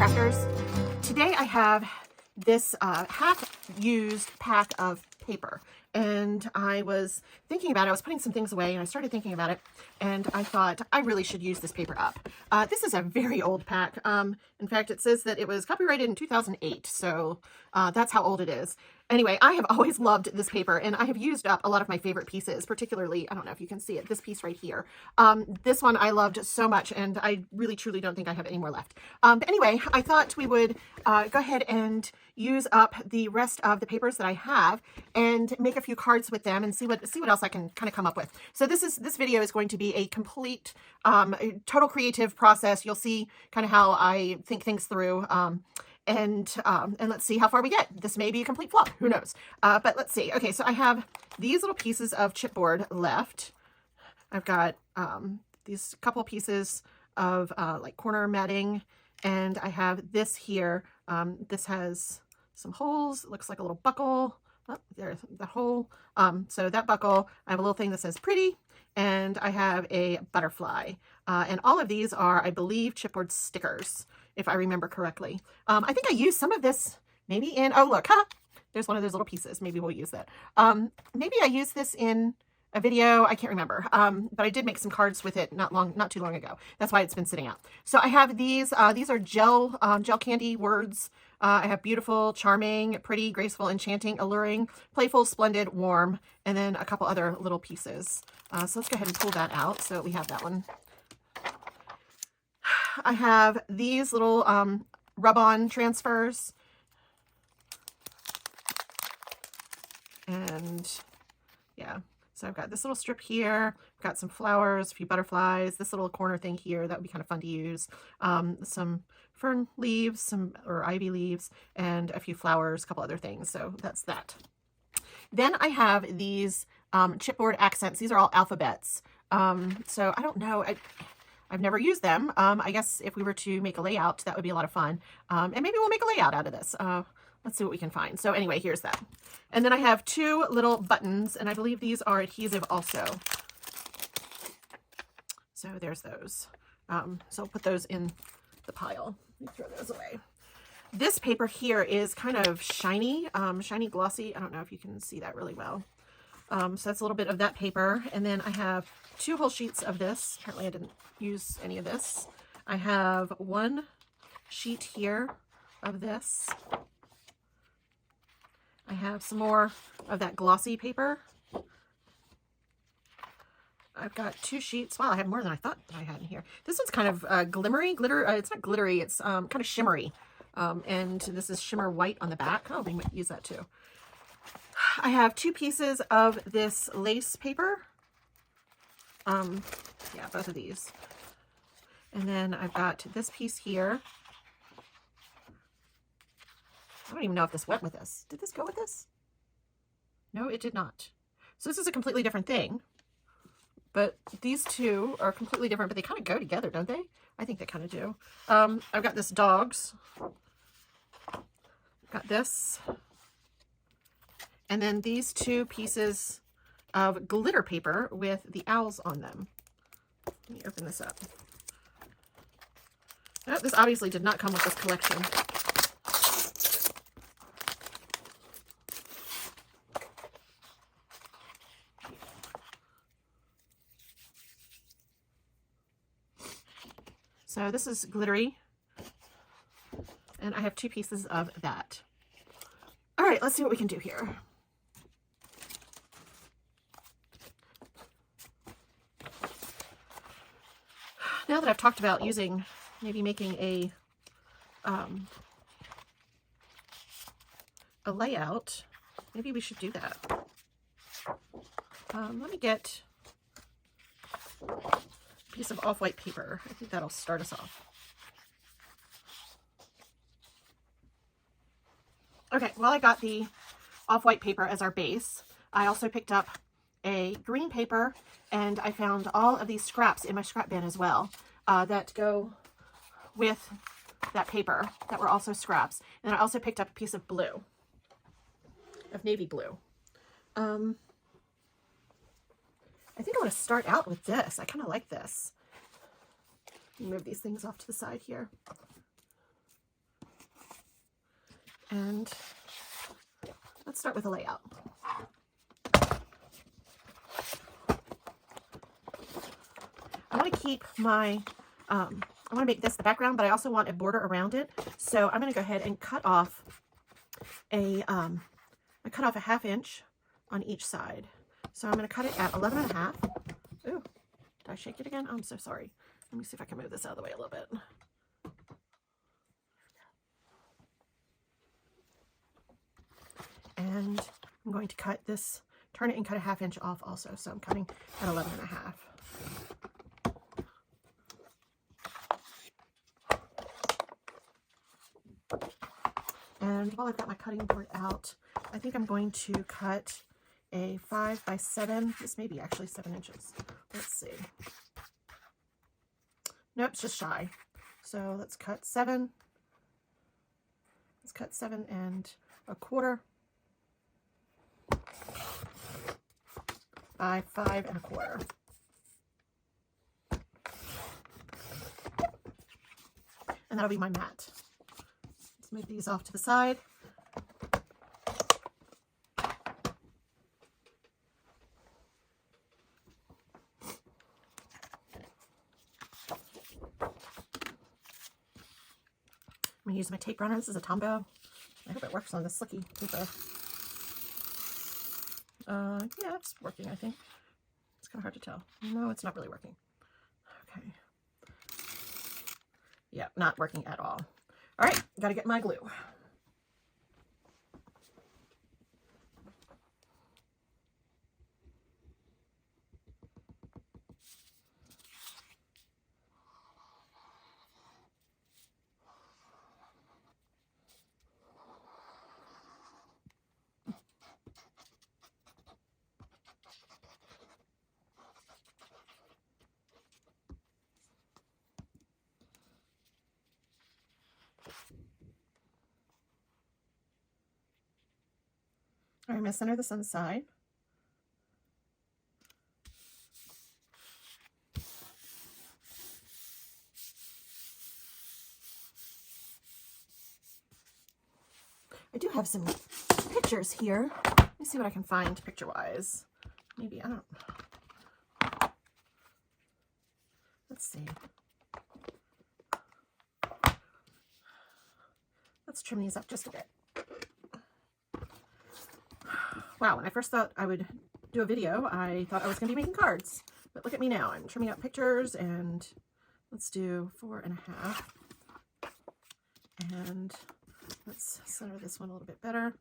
crafters. Today I have this half-used pack of paper, and I was thinking about it. I was putting some things away and I started thinking about it, and I thought I really should use this paper up. This is a very old pack. In fact, it says that it was copyrighted in 2008, so that's how old it is. Anyway, I have always loved this paper, and I have used up a lot of my favorite pieces, particularly, I don't know if you can see it, this piece right here. This one I loved so much, and I really truly don't think I have any more left. But anyway, I thought we would go ahead and use up the rest of the papers that I have and make a few cards with them and see what else I can kind of come up with. So this video is going to be a complete total creative process. You'll see kind of how I think things through. And let's see how far we get. This may be a complete flop, who knows? But let's see. Okay, so I have these little pieces of chipboard left. I've got these couple pieces of like corner matting, and I have this here. This has some holes. It looks like a little buckle. Oh, there's the hole. So that buckle, I have a little thing that says pretty, and I have a butterfly. And all of these are, I believe, chipboard stickers, if I remember correctly. I think I used some of this maybe in, oh look, there's one of those little pieces. Maybe we'll use that. Maybe I used this in a video, I can't remember, but I did make some cards with it not too long ago. That's why it's been sitting out. So I have these are gel candy words. I have beautiful, charming, pretty, graceful, enchanting, alluring, playful, splendid, warm, and then a couple other little pieces. So let's go ahead and pull that out so we have that one. I have these little rub-on transfers. And yeah, so I've got this little strip here. I've got some flowers, a few butterflies, this little corner thing here. That would be kind of fun to use. Some fern leaves, or ivy leaves, and a few flowers, a couple other things. So that's that. Then I have these chipboard accents. These are all alphabets. So I don't know. I've never used them. I guess if we were to make a layout, that would be a lot of fun. And maybe we'll make a layout out of this. Let's see what we can find. So anyway, here's that. And then I have two little buttons, and I believe these are adhesive also. So there's those. So I'll put those in the pile. Let me throw those away. This paper here is kind of shiny, shiny glossy. I don't know if you can see that really well. So that's a little bit of that paper. And then I have two whole sheets of this. Apparently I didn't use any of this. I have one sheet here of this. I have some more of that glossy paper. I've got two sheets. Wow, I have more than I thought that I had in here. This one's kind of glitter. It's not glittery, it's kind of shimmery. And this is shimmer white on the back. Oh, we might use that too. I have two pieces of this lace paper. Yeah, both of these. And then I've got this piece here. I don't even know if this went with this. Did this go with this? No, it did not. So this is a completely different thing. But these two are completely different, but they kind of go together, don't they? I think they kind of do. I've got this dogs. Got this. And then these two pieces of glitter paper with the owls on them. Let me open this up. Oh, this obviously did not come with this collection. So this is glittery, and I have two pieces of that. All right, let's see what we can do here. Now that I've talked about maybe making a layout, maybe we should do that. Let me get a piece of off-white paper. I think that'll start us off. Okay, well, I got the off-white paper as our base. I also picked up a green paper, and I found all of these scraps in my scrap bin as well that go with that paper that were also scraps. And I also picked up a piece of blue, of navy blue. I think I want to start out with this. I kind of like this. Move these things off to the side here. And let's start with a layout. I want to keep my, I want to make this the background, but I also want a border around it. So I'm going to go ahead and cut off I cut off a 1/2 inch on each side. So I'm going to cut it at 11.5. Ooh, did I shake it again? I'm so sorry. Let me see if I can move this out of the way a little bit. And I'm going to cut this, turn it and cut a 1/2 inch off also. So I'm cutting at 11.5. And while I've got my cutting board out, I think I'm going to cut a 5 by 7. This may be actually 7 inches. Let's see. Nope, it's just shy. So let's cut 7. Let's cut 7 1/4 by 5 1/4. And that'll be my mat. Let's move these off to the side. I'm going to use my tape runner. This is a Tombow. I hope it works on the slicky paper. Yeah, it's working, I think. It's kind of hard to tell. No, it's not really working. Okay. Yeah, not working at all. All right, got to get my glue. All right, I'm going to center this on the side. I do have some pictures here. Let me see what I can find picture-wise. Maybe, I don't. Let's see. Let's trim these up just a bit. Wow, when I first thought I would do a video, I thought I was going to be making cards. But look at me now. I'm trimming up pictures, and let's do 4 1/2. And let's center this one a little bit better.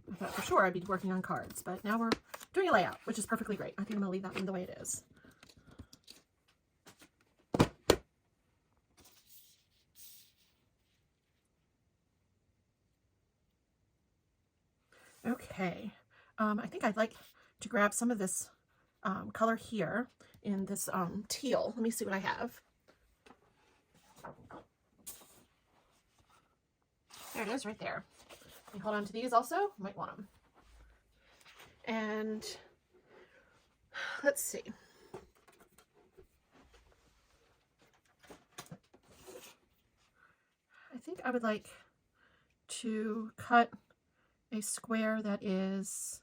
I thought for sure I'd be working on cards, but now we're doing a layout, which is perfectly great. I think I'm going to leave that one the way it is. Okay, I think I'd like to grab some of this color here in this teal. Let me see what I have. There it is right there. Let me hold on to these also. Might want them. And let's see. I think I would like to cut a square that is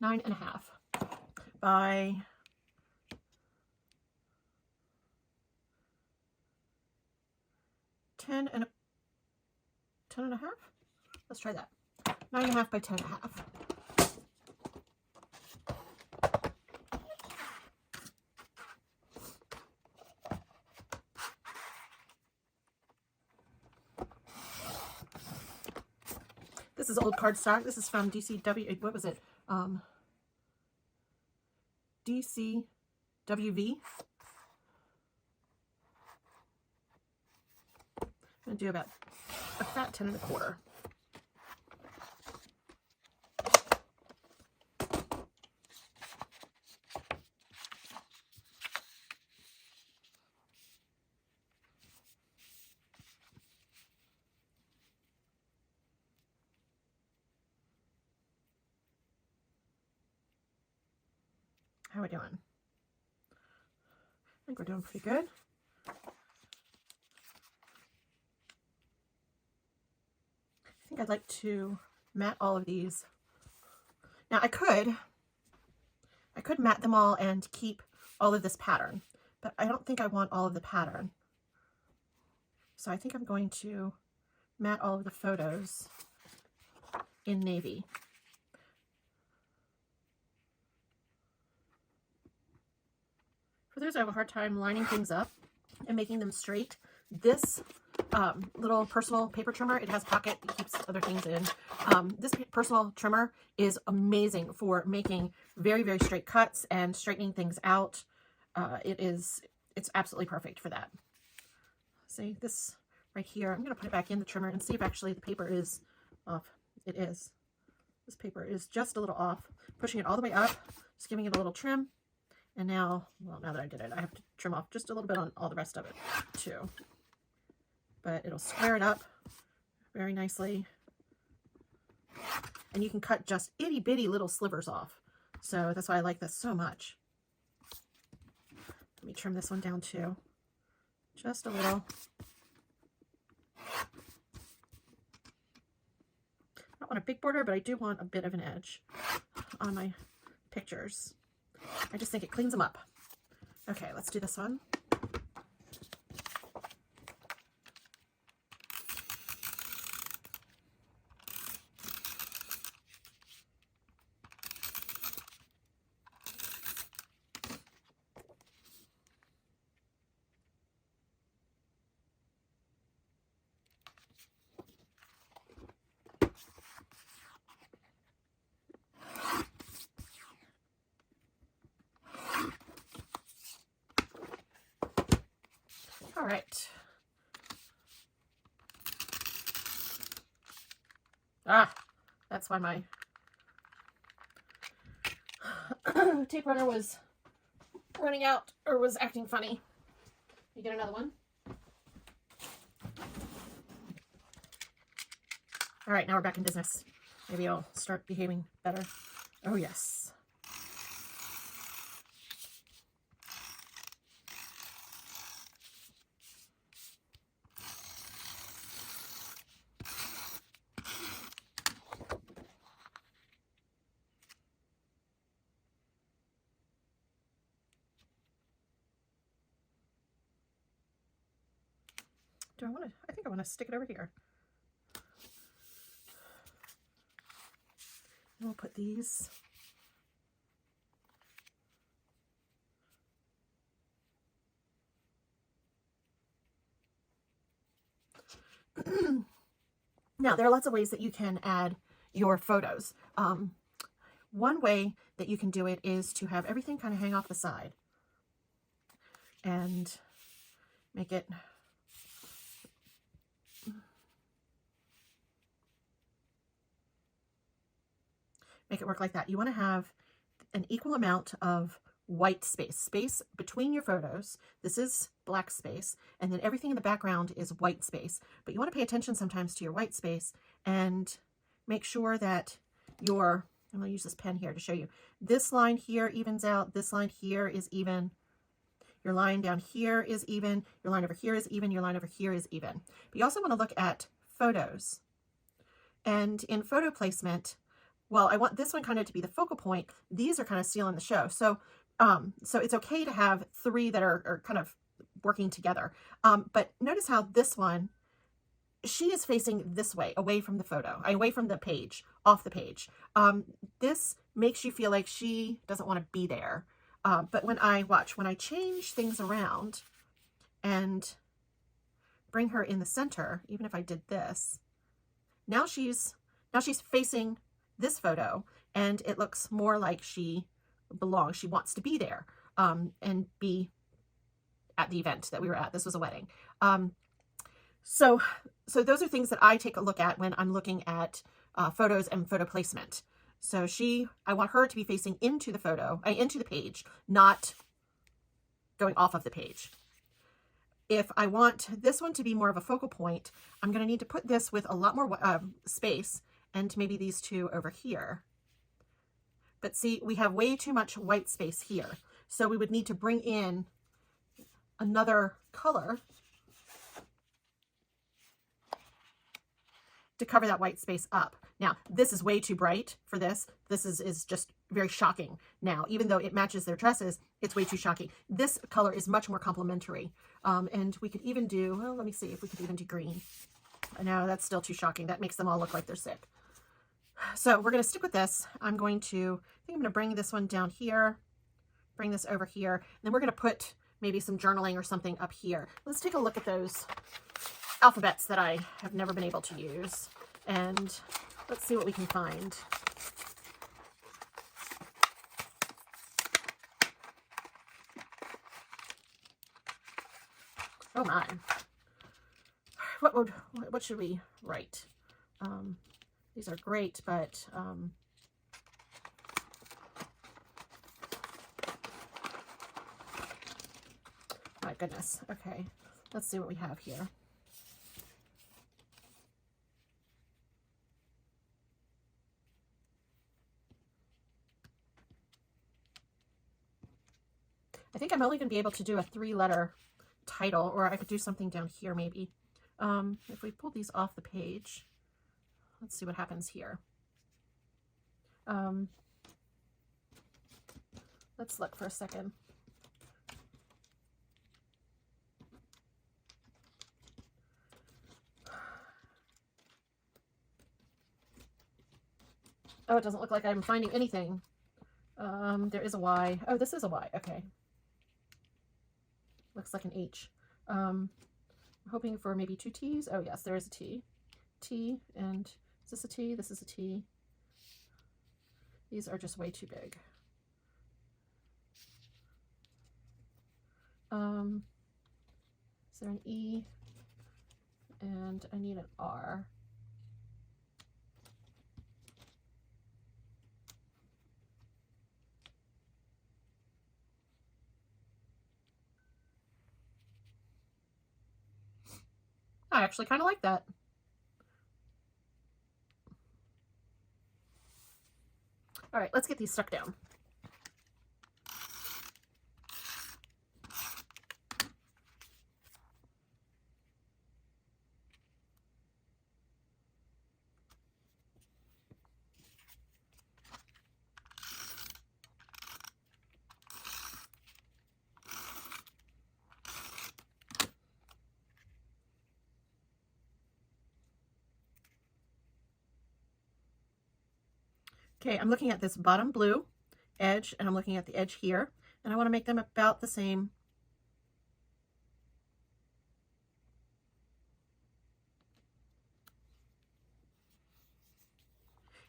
9 1/2 by 10 1/2. Let's try that. 9 1/2 by 10 1/2. This is old cardstock. This is from DCW. What was it? DCWV. I'm going to do about a fat 10 1/4. How are we doing? think we're doing pretty good. I think I'd like to mat all of these. Now I could mat them all and keep all of this pattern, but I don't think I want all of the pattern. So I think I'm going to mat all of the photos in navy. For those who have a hard time lining things up and making them straight, this little personal paper trimmer, it has pocket, it keeps other things in. This personal trimmer is amazing for making very, very straight cuts and straightening things out. It's absolutely perfect for that. See this right here, I'm going to put it back in the trimmer and see if actually the paper is off. It is. This paper is just a little off. Pushing it all the way up, just giving it a little trim. And now, well, now that I did it, I have to trim off just a little bit on all the rest of it too. But it'll square it up very nicely. And you can cut just itty bitty little slivers off. So that's why I like this so much. Let me trim this one down too. Just a little. I don't want a big border, but I do want a bit of an edge on my pictures. I just think it cleans them up. Okay, let's do this one. All right. That's why my tape runner was running out or was acting funny. You get another one. All right, now we're back in business. Maybe I'll start behaving better. Oh, yes. Do I want to? I think I want to stick it over here. And we'll put these. Now, there are lots of ways that you can add your photos. One way that you can do it is to have everything kind of hang off the side and make it work like that. You want to have an equal amount of white space between your photos. This is black space, and then everything in the background is white space. But you want to pay attention sometimes to your white space and make sure that your, I'm going to use this pen here to show you, this line here evens out, this line here is even, your line down here is even, your line over here is even, your line over here is even. But you also want to look at photos. And in photo placement, well, I want this one kind of to be the focal point. These are kind of stealing the show. So it's okay to have three that are kind of working together. But notice how this one, she is facing this way, away from the photo, away from the page, off the page. This makes you feel like she doesn't want to be there. But when I change things around and bring her in the center, even if I did this, now she's facing this photo, and it looks more like she belongs. She wants to be there and be at the event that we were at. This was a wedding. So those are things that I take a look at when I'm looking at photos and photo placement. So I want her to be facing into the photo, into the page, not going off of the page. If I want this one to be more of a focal point, I'm going to need to put this with a lot more space, and maybe these two over here. But see, we have way too much white space here. So we would need to bring in another color to cover that white space up. Now, this is way too bright for this. This is just very shocking now. Even though it matches their dresses, it's way too shocking. This color is much more complementary. And we could even do, well, let me see if we could even do green. No, that's still too shocking. That makes them all look like they're sick. So we're going to stick with this. I think I'm going to bring this one down here, bring this over here, and then we're going to put maybe some journaling or something up here. Let's take a look at those alphabets that I have never been able to use, and let's see what we can find. Oh my. What should we write? These are great, but my goodness. Okay, let's see what we have here. I think I'm only going to be able to do a 3-letter title, or I could do something down here maybe. If we pull these off the page, let's see what happens here. Let's look for a second. Oh, it doesn't look like I'm finding anything. There is a Y. Oh, this is a Y. Okay. Looks like an H. I'm hoping for maybe 2 T's. Oh, yes, there is a T. T, and is this a T? This is a T. These are just way too big. Is there an E? And I need an R. I actually kind of like that. All right, let's get these stuck down. Okay, I'm looking at this bottom blue edge, and I'm looking at the edge here, and I want to make them about the same.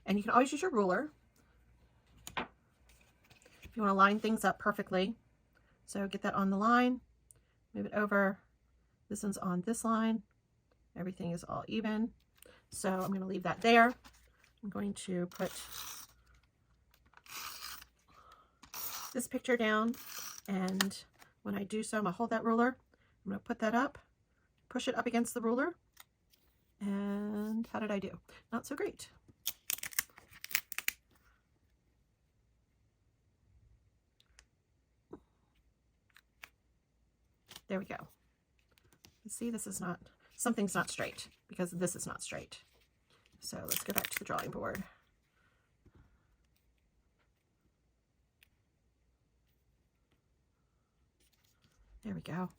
And you can always use your ruler if you want to line things up perfectly. So get that on the line, move it over. This one's on this line. Everything is all even. So I'm going to leave that there. I'm going to put this picture down, and when I do so, I'm going to hold that ruler. I'm going to put that up, push it up against the ruler, and how did I do? Not so great. There we go. See, this is not, something's not straight because this is not straight. So let's go back to the drawing board. There we go.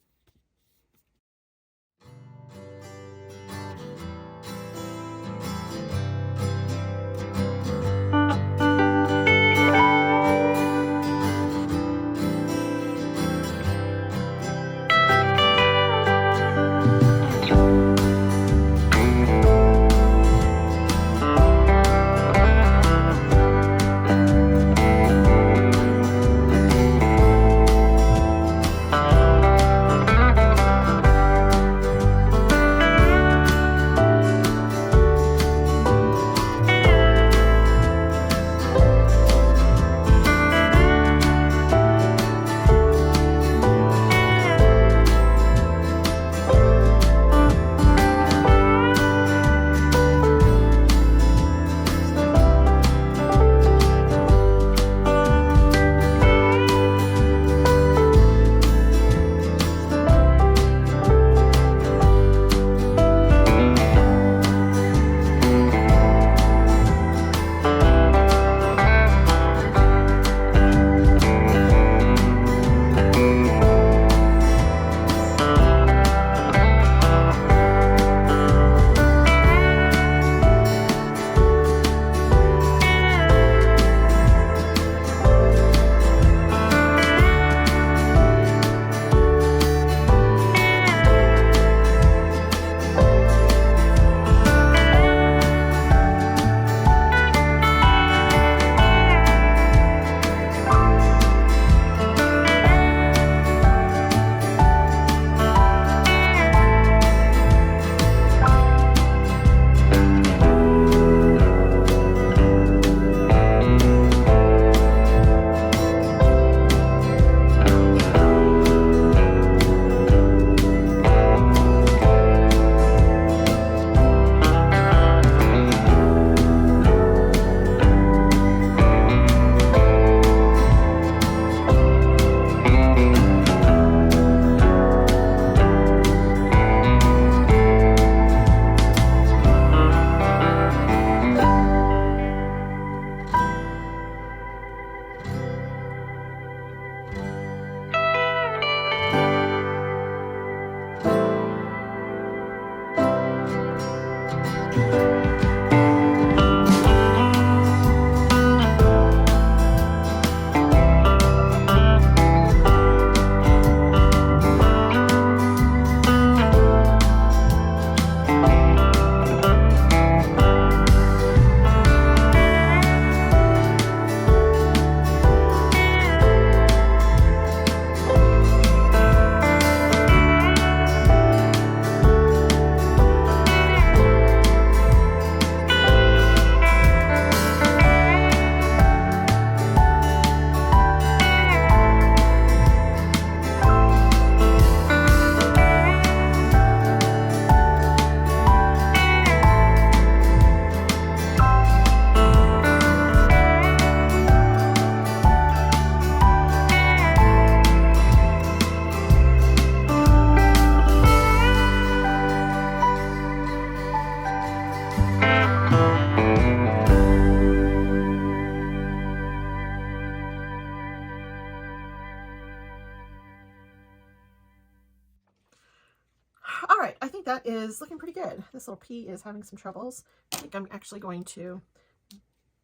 right, I think that is looking pretty good. This little P is having some troubles. I think I'm actually going to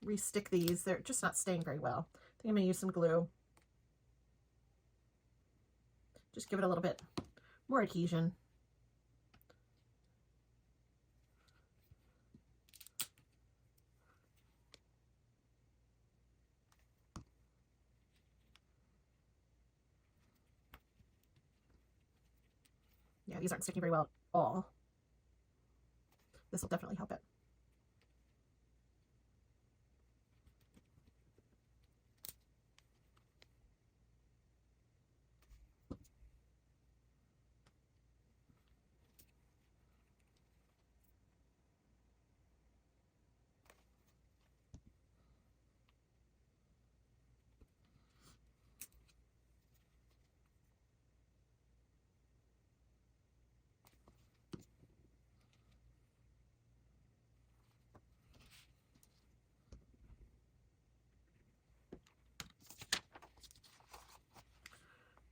re-stick these. They're just not staying very well. I think I'm going to use some glue. Just give it a little bit more adhesion. Yeah, these aren't sticking very well at all. This will definitely help it.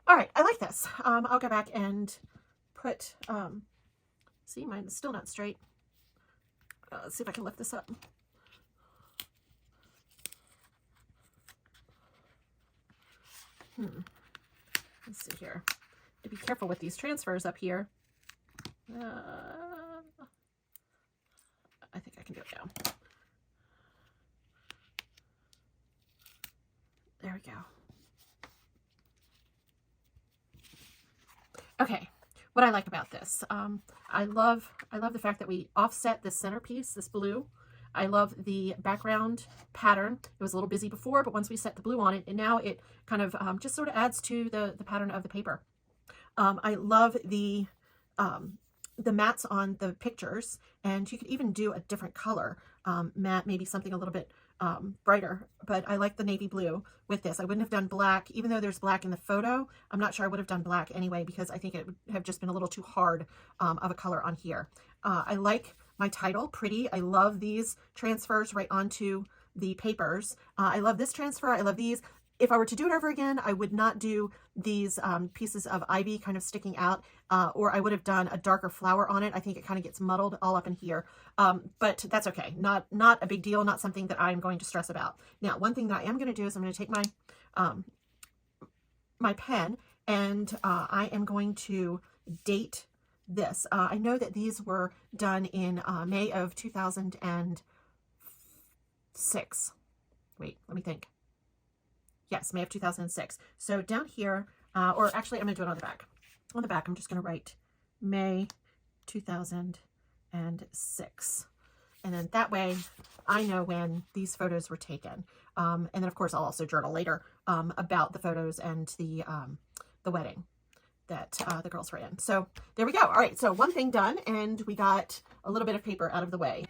All right, I like this. I'll go back and put, see, mine's still not straight. Let's see if I can lift this up. Let's see here. To be careful with these transfers up here. I think I can do it now. There we go. Okay, what I like about this, I love the fact that we offset this centerpiece, this blue. I love the background pattern. It was a little busy before, but once we set the blue on it, and now it kind of just sort of adds to the pattern of the paper. I love the mats on the pictures, and you could even do a different color matte, maybe something a little bit brighter, but I like the navy blue with this. I wouldn't have done black, even though there's black in the photo. I'm not sure I would have done black anyway, because I think it would have just been a little too hard of a color on here. I like my title, pretty. I love these transfers right onto the papers. I love this transfer. I love these. If I were to do it over again, I would not do these pieces of ivy kind of sticking out, or I would have done a darker flower on it. I think it kind of gets muddled all up in here, but that's okay. Not a big deal, not something that I'm going to stress about. Now, one thing that I am going to do is I'm going to take my, my pen, and I am going to date this. I know that these were done in May of 2006. Wait, let me think. Yes, May of 2006. So down here, or actually I'm going to do it on the back. On the back, I'm just going to write May 2006. And then that way I know when these photos were taken. And then of course I'll also journal later about the photos and the wedding that the girls were in. So there we go. All right, so one thing done, and we got a little bit of paper out of the way.